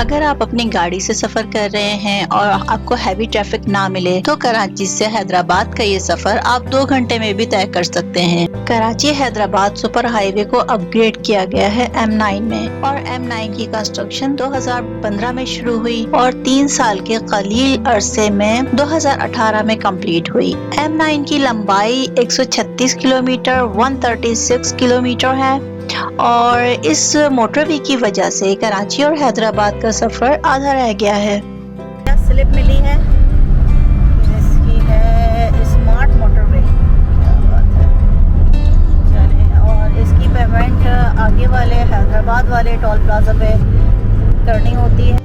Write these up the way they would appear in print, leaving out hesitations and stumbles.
अगर आप अपनी गाड़ी से सफर कर रहे हैं और आपको हैवी ट्रैफिक ना मिले तो कराची से हैदराबाद का ये सफर आप 2 घंटे में भी तय कर सकते हैं। कराची हैदराबाद सुपर हाईवे को अपग्रेड किया गया है M9 में और M9 की कंस्ट्रक्शन 2015 में शुरू हुई और 3 साल के कलील अरसे में 2018 में कंप्लीट हुई। M9 की लंबाई 136 किलोमीटर 136 किलोमीटर है और इस मोटरवे की वजह से कराची और हैदराबाद का सफर आधा रह गया है। स्लिप मिली है, इसकी है स्मार्ट मोटरवे। क्या बात है। चलें, और इसकी पेमेंट आगे वाले हैदराबाद वाले टोल प्लाजा पे करनी होती है।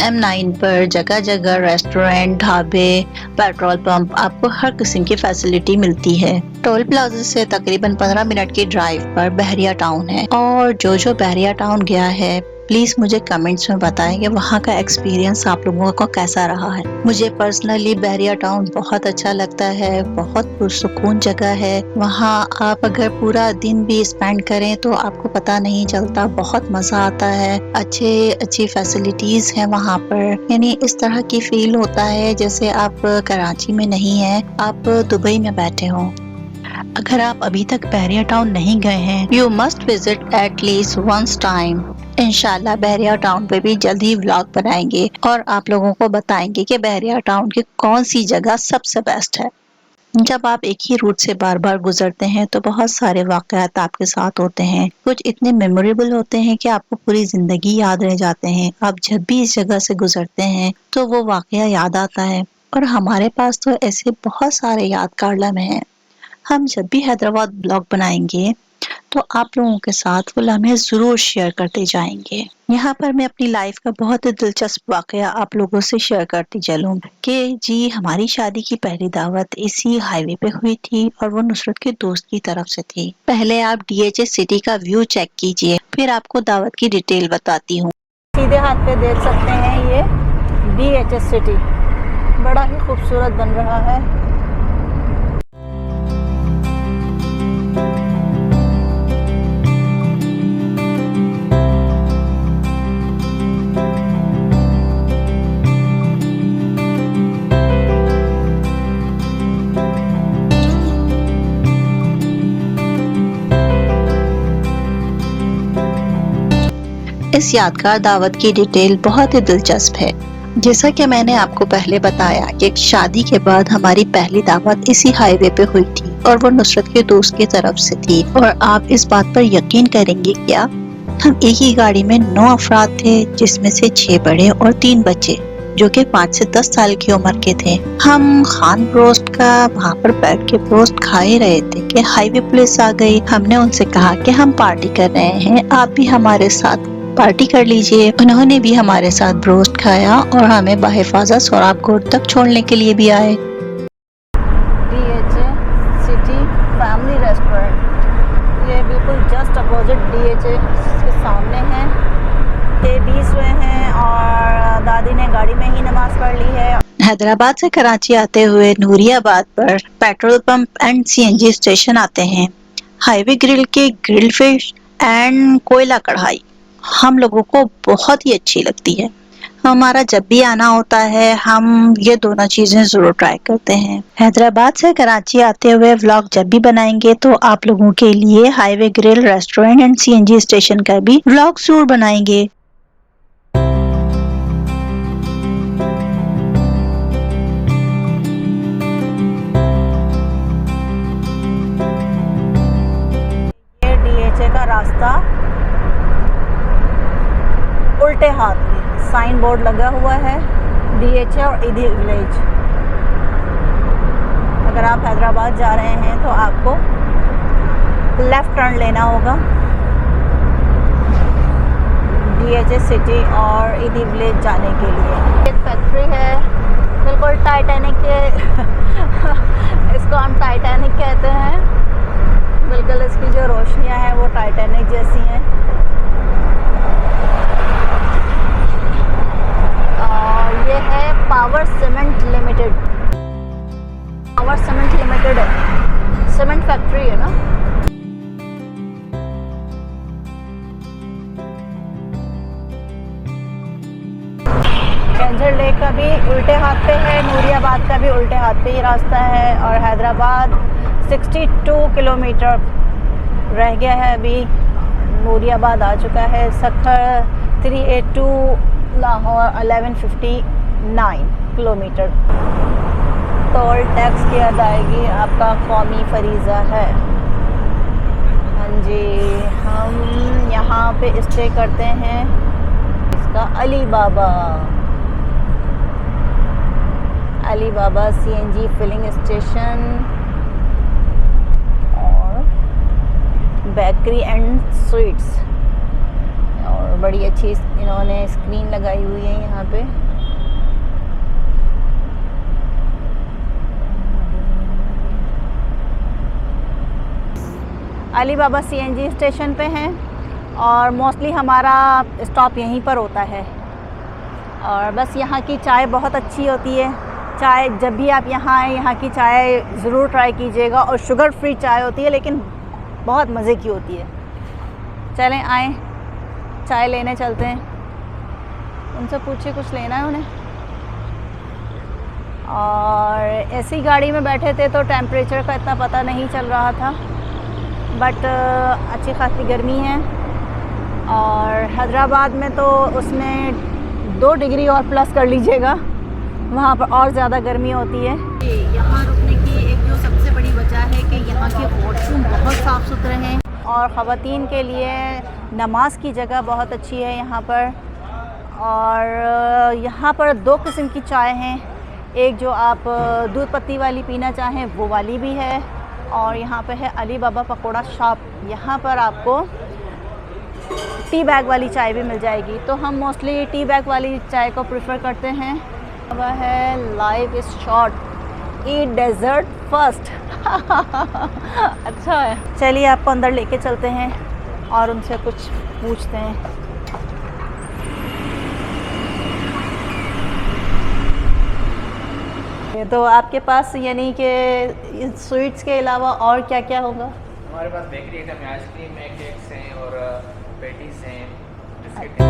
M9 पर जगह जगह रेस्टोरेंट, ढाबे, पेट्रोल पंप, आपको हर किस्म की फैसिलिटी मिलती है। टोल प्लाजा से तकरीबन 15 मिनट की ड्राइव पर बहरिया टाउन है और जो बहरिया टाउन गया है प्लीज मुझे कमेंट्स में बताएं कि वहाँ का एक्सपीरियंस आप लोगों को कैसा रहा है। मुझे पर्सनली बहरिया टाउन बहुत अच्छा लगता है, बहुत पुरसुकून जगह है। वहाँ आप अगर पूरा दिन भी स्पेंड करें तो आपको पता नहीं चलता, बहुत मजा आता है। अच्छी फैसिलिटीज है वहाँ पर, यानी इस तरह की फील होता है जैसे आप कराची में नहीं है, आप दुबई में बैठे हो। अगर आप अभी तक बहरिया टाउन नहीं गए हैं, you must visit at least once time. इंशाल्लाह बहरिया टाउन पे भी जल्द ही व्लॉग बनाएंगे और आप लोगों को बताएंगे कि बहरिया टाउन की कौन सी जगह सबसे बेस्ट है। जब आप एक ही रूट से बार बार गुजरते हैं तो बहुत सारे वाकयात आपके साथ होते हैं, कुछ इतने मेमोरेबल होते हैं कि आपको पूरी जिंदगी याद रह जाते हैं। आप जब भी इस जगह से गुजरते हैं तो वो वाकया याद आता है और हमारे पास तो ऐसे बहुत सारे यादगार लम्हे हैं। हम जब भी हैदराबाद ब्लॉग बनाएंगे तो आप लोगों के साथ वो लम्हे जरूर शेयर करते जाएंगे। यहाँ पर मैं अपनी लाइफ का बहुत ही दिलचस्प वाकया आप लोगों से शेयर करती चलूं कि जी हमारी शादी की पहली दावत इसी हाईवे पे हुई थी और वो नुसरत के दोस्त की तरफ से थी। पहले आप DHS सिटी का व्यू चेक कीजिए, फिर आपको दावत की डिटेल बताती हूँ। सीधे हाथ पे देख सकते हैं ये DHS सिटी बड़ा ही खूबसूरत बन रहा है। इस यादगार दावत की डिटेल बहुत ही दिलचस्प है। जैसा कि मैंने आपको पहले बताया कि शादी के बाद हमारी पहली दावत इसी हाईवे पे हुई थी और वो नुसरत के दोस्त की तरफ से थी। और आप इस बात पर यकीन करेंगे क्या, हम एक ही गाड़ी में 9 अफराद थे, जिसमें से 6 बड़े और 3 बच्चे जो कि 5 से 10 साल की उम्र के थे। हम खान ब्रोस्ट का वहाँ पर बैठ के ब्रोस्ट खा ही रहे थे कि हाईवे पुलिस आ गई। हमने उनसे कहा कि हम पार्टी कर रहे हैं, आप भी हमारे साथ पार्टी कर लीजिए। उन्होंने भी हमारे साथ ब्रोस्ट खाया और हमें बाहिफाजत सोराबकोट तक छोड़ने के लिए भी आए। DHA सिटी फैमिली रेस्टोरेंट, ये बिल्कुल जस्ट अपोजिट DHA के सामने है। ये 20 हुए हैं और दादी ने गाड़ी में ही नमाज पढ़ ली है। हैदराबाद से कराची आते हुए नूरियाबाद पर petrol pump and CNG station आते हैं। हाईवे ग्रिल के ग्रिल फिश एंड कोयला कढ़ाई हम लोगों को बहुत ही अच्छी लगती है। हमारा जब भी आना होता है हम ये दोनों चीजें जरूर ट्राई करते हैं। हैदराबाद से कराची आते हुए व्लॉग जब भी बनाएंगे तो आप लोगों के लिए highway grill, restaurant and CNG station का भी व्लॉग जरूर बनाएंगे। ये DHA का रास्ता उल्टे हाथ में साइन बोर्ड लगा हुआ है, DHA और ईदी विलेज। अगर आप हैदराबाद जा रहे हैं तो आपको लेफ्ट टर्न लेना होगा DHA सिटी और ईदी विलेज जाने के लिए। एक फैक्ट्री है बिल्कुल टाइटैनिक के इसको हम टाइटैनिक कहते हैं। बिल्कुल इसकी जो रोशनियां हैं वो टाइटैनिक जैसी हैं। ये है power cement limited. Power cement limited है, सीमेंट फैक्ट्री है ना। झज्जर लेक का भी उल्टे हाथ पे है, नूरियाबाद का भी उल्टे हाथ पे ही रास्ता है। और हैदराबाद 62 किलोमीटर रह गया है अभी, नूरियाबाद आ चुका है। Sukkur 382, Lahore 1159 kilometre. Toll tax की अदायगी आपका कौमी फरीज़ा है। हाँ जी, हम यहाँ पे स्टे करते हैं इसका अली बाबा CNG फिलिंग स्टेशन और बेकरी एंड स्वीट्स। और बड़ी अच्छी इन्होंने स्क्रीन लगाई हुई है यहाँ पे। अली बाबा CNG स्टेशन पे हैं और मोस्टली हमारा स्टॉप यहीं पर होता है। और बस यहाँ की चाय बहुत अच्छी होती है। चाय जब भी आप यहाँ आए, यहाँ की चाय ज़रूर ट्राई कीजिएगा। और शुगर फ्री चाय होती है, लेकिन बहुत मज़े की होती है। चलें आएँ, चाय लेने चलते हैं। उनसे पूछे कुछ लेना है उन्हें। और ऐसी गाड़ी में बैठे थे तो टेम्परेचर का इतना पता नहीं चल रहा था, बट अच्छी खासी गर्मी है। और हैदराबाद में तो उसमें 2 डिग्री और प्लस कर लीजिएगा, वहाँ पर और ज़्यादा गर्मी होती है। यहाँ रुकने की एक जो सबसे बड़ी वजह है कि यहाँ के वॉशरूम बहुत साफ़ सुथरे हैं और ख़वातीन के लिए नमाज की जगह बहुत अच्छी है यहाँ पर। और यहाँ पर 2 किस्म की चाय हैं, एक जो आप दूध पत्ती वाली पीना चाहें वो वाली भी है। और यहाँ पे है अली बाबा पकोड़ा शॉप, यहाँ पर आपको टी बैग वाली चाय भी मिल जाएगी। तो हम मोस्टली टी बैग वाली चाय को प्रेफर करते हैं। वह है life is short, eat dessert first. अच्छा है, चलिए आपको अंदर लेके चलते हैं और उनसे कुछ पूछते हैं। तो आपके पास यानी कि स्वीट्स के अलावा और क्या क्या होगा? हमारे पास बेकरी आइटम है, आइसक्रीम है, केक्स हैं और पेटीज हैं, बिस्किट हैं।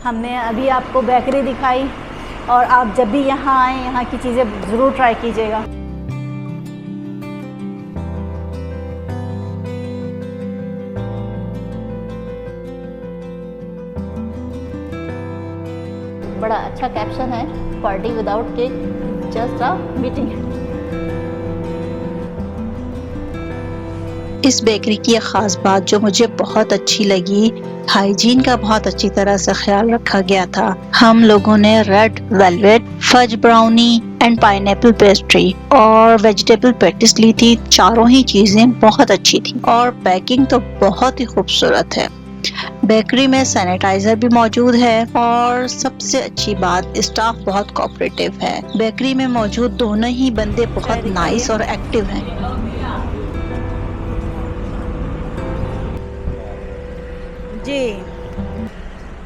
हमने अभी आपको बेकरी दिखाई और आप जब भी यहाँ आएँ यहाँ की चीज़ें ज़रूर ट्राई कीजिएगा। बड़ा अच्छा कैप्शन है, party without cake just a meeting. इस बेकरी की एक ख़ास बात जो मुझे बहुत अच्छी लगी, हाइजीन का बहुत अच्छी तरह से ख्याल रखा गया था। हम लोगों ने red velvet, fudge brownie and pineapple pastry और वेजिटेबल पैटीज ली थी। चारों ही चीजें बहुत अच्छी थी और पैकिंग तो बहुत ही खूबसूरत है। बेकरी में सैनिटाइजर भी मौजूद है और सबसे अच्छी बात, स्टाफ बहुत कोऑपरेटिव है। बेकरी में मौजूद दोनों ही बंदे बहुत नाइस और एक्टिव हैं। जी,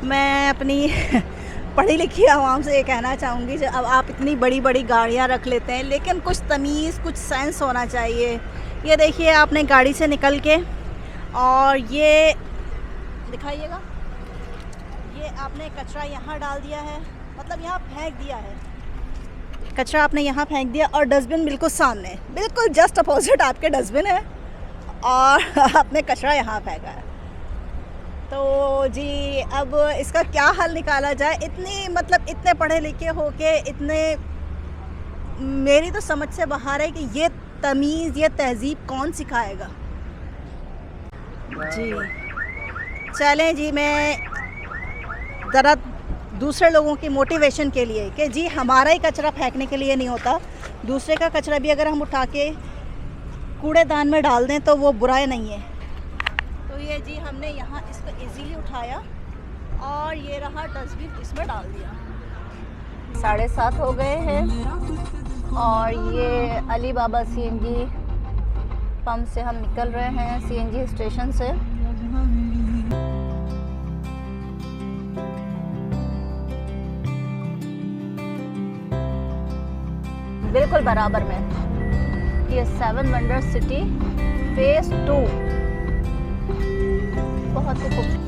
मैं अपनी पढ़ी लिखी आवाम से ये कहना चाहूँगी, जो अब आप इतनी बड़ी बड़ी गाड़ियाँ रख लेते हैं, लेकिन कुछ तमीज़, कुछ सेंस होना चाहिए। ये देखिए, आपने गाड़ी से निकल के और ये दिखाइएगा, ये आपने कचरा यहाँ डाल दिया है, मतलब यहाँ फेंक दिया है कचरा, आपने यहाँ फेंक दिया और डस्टबिन बिल्कुल सामने, बिल्कुल जस्ट अपोजिट आपके डस्टबिन है और आपने कचरा यहाँ फेंका है। तो जी, अब इसका क्या हल निकाला जाए? इतने पढ़े लिखे होके इतने, मेरी तो समझ से बाहर है कि ये तमीज़, ये तहज़ीब कौन सिखाएगा? जी चलें जी, मैं ज़रा दूसरे लोगों की मोटिवेशन के लिए कि जी हमारा ही कचरा फेंकने के लिए नहीं होता, दूसरे का कचरा भी अगर हम उठा के कूड़ेदान में डाल दें तो वो बुराई नहीं है। तो ये जी हमने यहाँ इसको इजीली उठाया और ये रहा डस्टबिन, इसमें डाल दिया। 7:30 हो गए हैं और ये अली बाबा सीएनजी पंप से हम निकल रहे हैं, सीएनजी स्टेशन से। बिल्कुल बराबर में ये 7 वंडर सिटी फेज 2 बहुत ही खूबसूरत।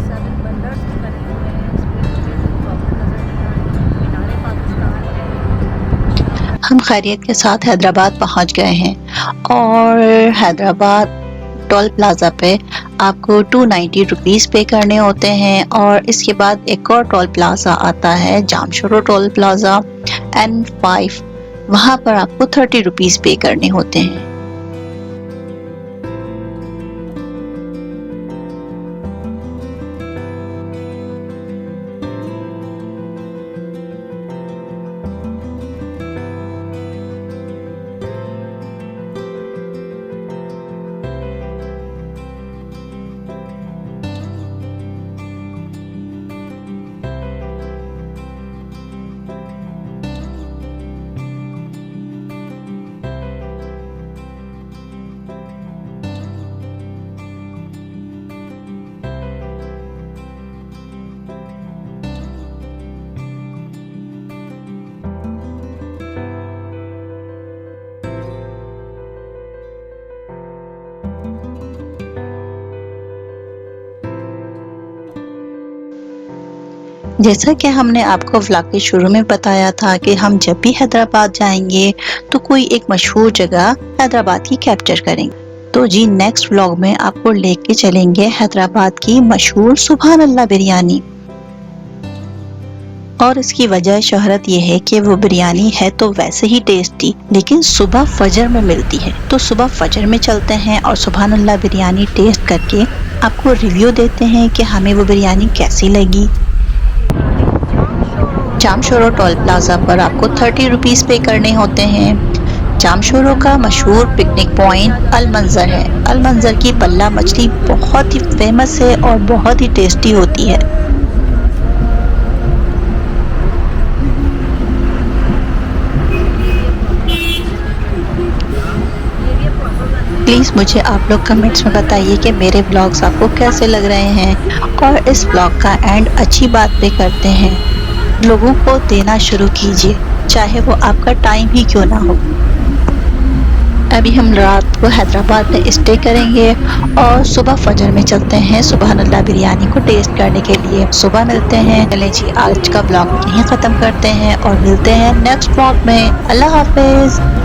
7 वंडर्स बने हुए हैं, मीनारे पाकिस्तान है। हम खैरियत के साथ हैदराबाद पहुंच गए हैं और हैदराबाद टोल प्लाजा पे आपको 290 रुपीस पे करने होते हैं और इसके बाद एक और टोल प्लाजा आता है जामशोरो टोल प्लाजा N5, वहां पर आपको 30 रुपीस पे करने होते हैं। जैसा कि हमने आपको व्लॉग के शुरू में बताया था कि हम जब भी हैदराबाद जाएंगे तो कोई एक मशहूर जगह हैदराबाद की कैप्चर करेंगे। तो जी नेक्स्ट व्लॉग में आपको लेके चलेंगे हैदराबाद की मशहूर सुभान अल्लाह बिरयानी। और इसकी वजह शोहरत ये है कि वो बिरयानी है तो वैसे ही टेस्टी, लेकिन सुबह फजर में मिलती है। तो सुबह फजर में चलते हैं और सुभान अल्लाह बिरयानी टेस्ट करके आपको रिव्यू देते हैं कि हमें वो बिरयानी कैसी लगी। जामशोरो टोल प्लाजा पर आपको 30 रुपीस पे करने होते हैं। जामशोरो का मशहूर पिकनिक पॉइंट अल मंजर है। अल मंजर की बल्ला मछली बहुत ही फेमस है और बहुत ही टेस्टी होती है। प्लीज़ मुझे आप लोग कमेंट्स में बताइए कि मेरे ब्लॉग्स आपको कैसे लग रहे हैं और इस ब्लॉग का एंड अच्छी बात पे करते हैं। लोगों को देना शुरू कीजिए, चाहे वो आपका टाइम ही क्यों ना हो। अभी हम रात को हैदराबाद में स्टे करेंगे और सुबह फजर में चलते हैं सुभान अल्लाह बिरयानी को टेस्ट करने के लिए। सुबह मिलते हैं। चलें जी, आज का ब्लॉग यहीं ख़त्म करते हैं और मिलते हैं नेक्स्ट ब्लॉग में। अल्लाह हाफिज़।